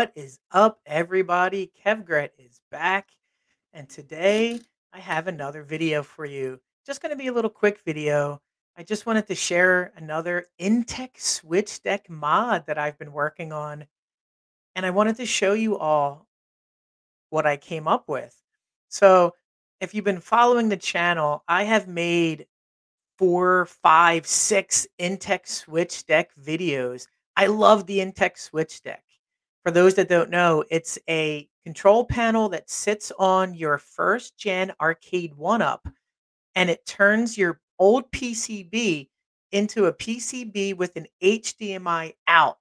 What is up, everybody? Kevgret is back, and today I have another video for you. Just going to be a little quick video. I just wanted to share another Intech switch deck mod that I've been working on, and I wanted to show you all what I came up with. So, if you've been following the channel, I have made 4, 5, 6 Intech switch deck videos. I love the Intech switch deck. For those that don't know, it's a control panel that sits on your first gen Arcade1up, and it turns your old PCB into a PCB with an HDMI out.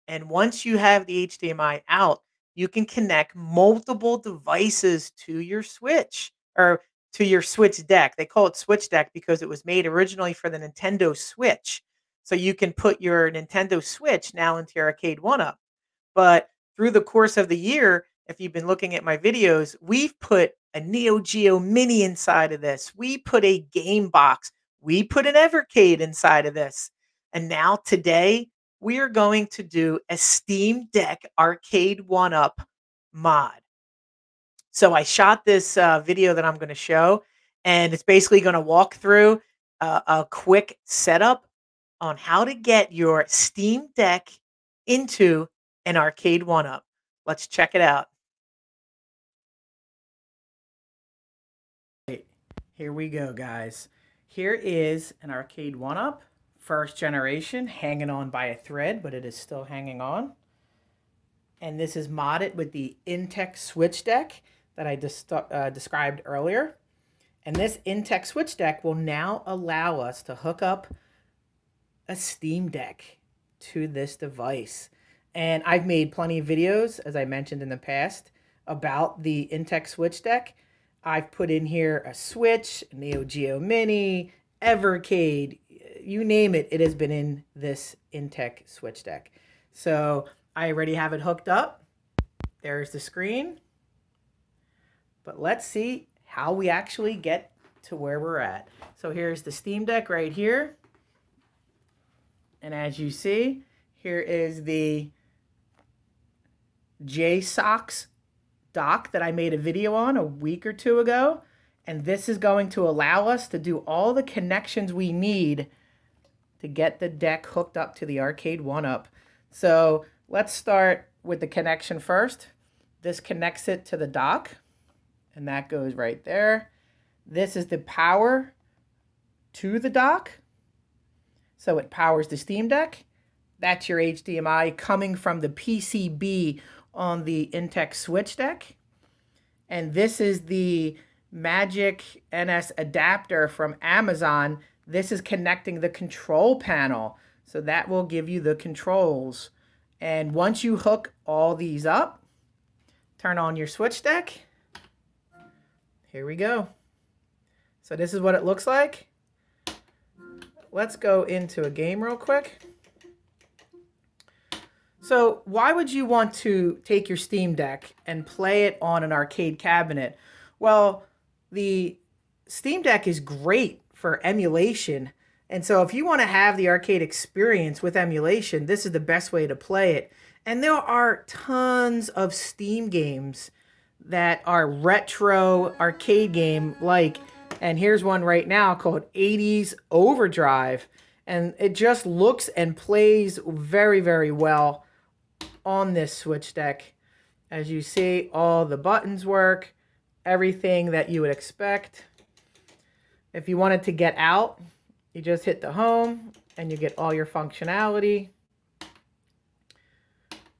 And once you have the HDMI out, you can connect multiple devices to your Switch or to your Switch deck. They call it Switch deck because it was made originally for the Nintendo Switch. So you can put your Nintendo Switch now into your Arcade1up. But through the course of the year, if you've been looking at my videos, we've put a Neo Geo Mini inside of this. We put a game box. We put an Evercade inside of this. And now today, we are going to do a Steam Deck Arcade1up mod. So I shot this video that I'm going to show, and it's basically going to walk through a quick setup on how to get your Steam Deck into an Arcade1up. Let's check it out. Here we go, guys. Here is an Arcade1up. First generation, hanging on by a thread, but it is still hanging on. And this is modded with the Intech switch deck that I described earlier. And this Intech switch deck will now allow us to hook up a Steam Deck to this device. And I've made plenty of videos, as I mentioned in the past, about the Intech switch deck. I've put in here a Switch, a Neo Geo Mini, Evercade, you name it, it has been in this Intech switch deck. So I already have it hooked up. There's the screen. But let's see how we actually get to where we're at. So here's the Steam Deck right here. And as you see, here is the JSOX dock that I made a video on a week or two ago. And this is going to allow us to do all the connections we need to get the deck hooked up to the Arcade1up. So let's start with the connection first. This connects it to the dock, and that goes right there. This is the power to the dock. So it powers the Steam Deck. That's your HDMI coming from the PCB on the Intech switch deck. And this is the Magic NS adapter from Amazon. This is connecting the control panel. So that will give you the controls. And once you hook all these up, turn on your switch deck. Here we go. So this is what it looks like. Let's go into a game real quick. So why would you want to take your Steam Deck and play it on an arcade cabinet? Well, the Steam Deck is great for emulation. And so if you want to have the arcade experience with emulation, this is the best way to play it. And there are tons of Steam games that are retro arcade game like, and here's one right now called 80s Overdrive. And it just looks and plays very, very well on this switch deck. As you see, all the buttons work, everything that you would expect. If you wanted to get out, you just hit the home and you get all your functionality.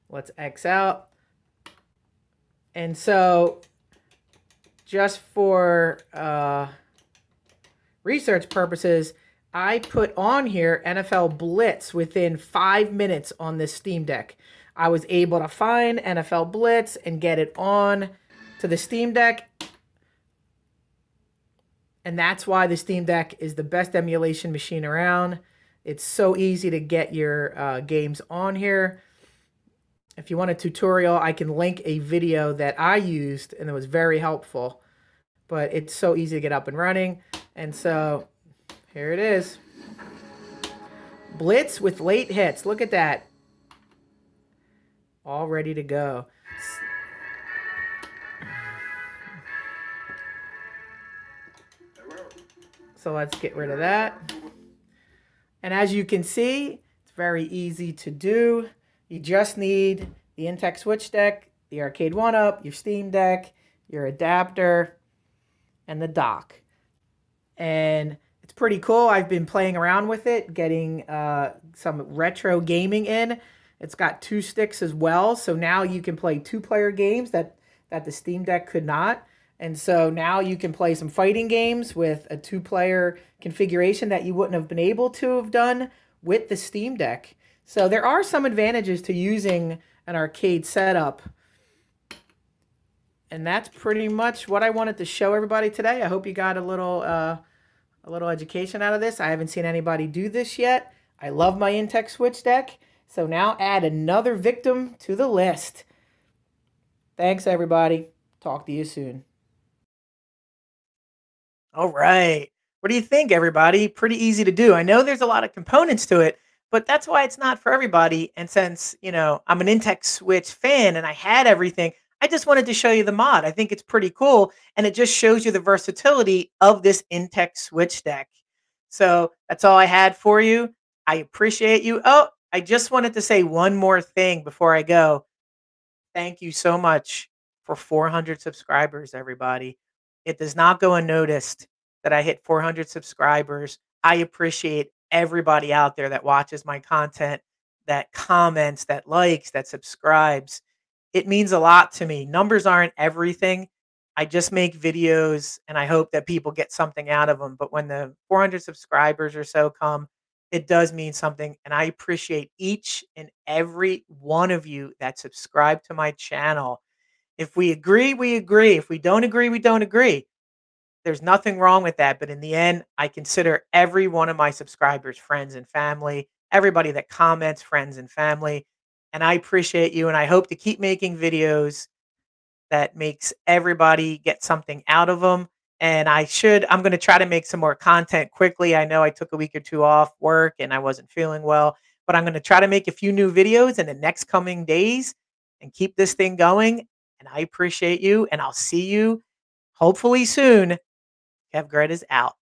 Let's X out. And so just for research purposes, I put on here NFL Blitz within 5 minutes on this Steam Deck. I was able to find NFL Blitz and get it on to the Steam Deck. And that's why the Steam Deck is the best emulation machine around. It's so easy to get your games on here. If you want a tutorial, I can link a video that I used, and it was very helpful. But it's so easy to get up and running. And so here it is. Blitz with late hits. Look at that. all ready to go. So let's get rid of that. And as you can see, it's very easy to do. You just need the Intex switch deck, the Arcade1up, your Steam Deck, your adapter, and the dock. And it's pretty cool. I've been playing around with it, getting some retro gaming in. It's got 2 sticks as well, so now you can play 2-player games that the Steam Deck could not. And so now you can play some fighting games with a 2-player configuration that you wouldn't have been able to have done with the Steam Deck. So there are some advantages to using an arcade setup. And that's pretty much what I wanted to show everybody today. I hope you got a little education out of this. I haven't seen anybody do this yet. I love my Intex switch deck. So now add another victim to the list. Thanks, everybody. Talk to you soon. All right. What do you think, everybody? Pretty easy to do. I know there's a lot of components to it, but that's why it's not for everybody. And since, I'm an Intex Switch fan and I had everything, I just wanted to show you the mod. I think it's pretty cool, and it just shows you the versatility of this Intex Switch deck. So that's all I had for you. I appreciate you. Oh, I just wanted to say one more thing before I go. Thank you so much for 400 subscribers, everybody. It does not go unnoticed that I hit 400 subscribers. I appreciate everybody out there that watches my content, that comments, that likes, that subscribes. It means a lot to me. Numbers aren't everything. I just make videos and I hope that people get something out of them. But when the 400 subscribers or so come, it does mean something. And I appreciate each and every one of you that subscribe to my channel. If we agree, we agree. If we don't agree, we don't agree. There's nothing wrong with that. But in the end, I consider every one of my subscribers friends and family, everybody that comments, friends and family. And I appreciate you. And I hope to keep making videos that makes everybody get something out of them. And I'm going to try to make some more content quickly. I know I took a week or 2 off work and I wasn't feeling well, but I'm going to try to make a few new videos in the next coming days and keep this thing going. And I appreciate you, and I'll see you hopefully soon. Kev Gret is out.